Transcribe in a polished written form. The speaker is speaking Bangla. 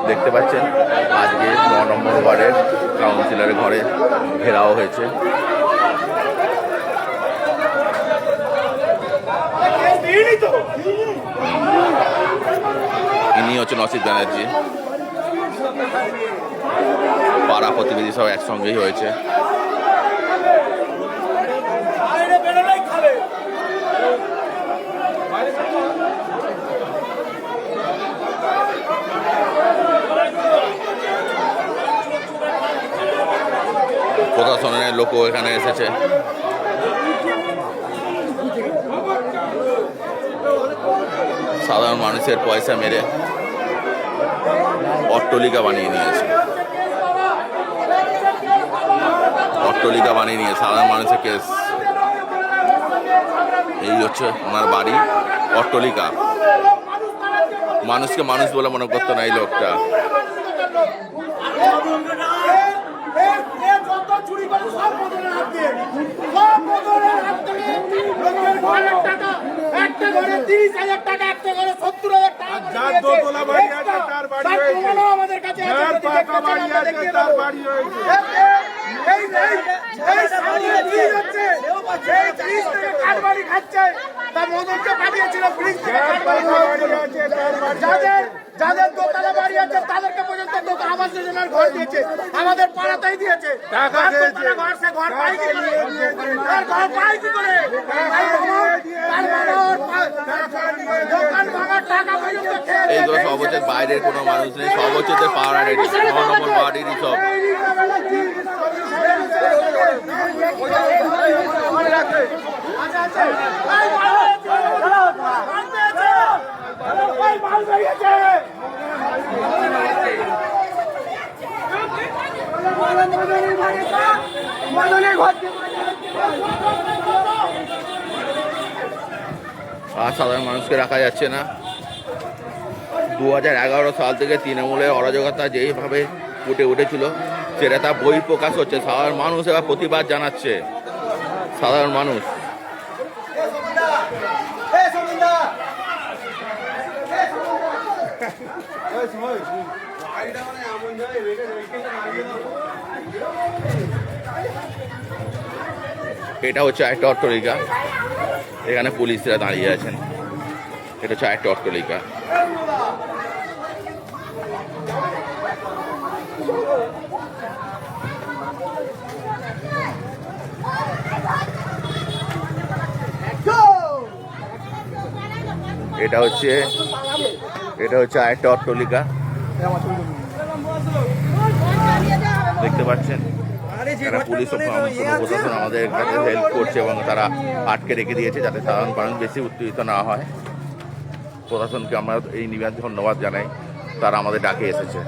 দেখতে পাচ্ছেন আজকে 9 নম্বর ওয়ার্ডের কাউন্সিলরের ঘরে ঘেরাও হয়েছে। ইনি হচ্ছেন অসিত ব্যানার্জি। পাড়া প্রতিনিধি সব একসঙ্গেই হয়েছে। প্রশাসনের লোকও এখানে এসেছে। সাধারণ মানুষের পয়সা মেরে অট্টালিকা বানিয়ে নিয়েছে। অট্টালিকা বানিয়ে নিয়ে সাধারণ মানুষের কেস। এই হচ্ছে ওনার বাড়ি, অট্টালিকা। মানুষকে মানুষ বলে মনে করতো না এই লোকটা। যাদের দোতলা বাড়ি আছে তাদেরকে পর্যন্ত আবাস যোজনার ঘর দিয়েছে, আমাদের পাড়াতেই দিয়েছে। ঘর পাই কি করে? এইগুলো সব হচ্ছে বাইরের কোনো মানুষ নেই, সব হচ্ছে পাড়ার 9 নম্বর ওয়ার্ডেরই সব। আর সাধারণ মানুষকে রাখা যাচ্ছে না। 2011 সাল থেকে তৃণমূলের অরাজকতা যেইভাবে ফুটে উঠেছিল সেটা তার বই প্রকাশ হচ্ছে। সাধারণ মানুষ এবার প্রতিবাদ জানাচ্ছে। সাধারণ মানুষ এটা হচ্ছে একটা অট্টালিকা, এখানে পুলিশরা দাঁড়িয়ে আছেন। এটা হচ্ছে একটা অট্টালিকা। এটা হচ্ছে আরেকটা অট্টালিকা, দেখতে পাচ্ছেন। তারা পুলিশ ও প্রশাসন আমাদের কাছে হেল্প করছে এবং তারা আটকে রেখে দিয়েছে যাতে সাধারণ মানুষ বেশি উত্তেজিত না হয়। প্রশাসনকে আমরা এই নিবেদন ধন্যবাদ জানাই, তারা আমাদের ডাকে এসেছে।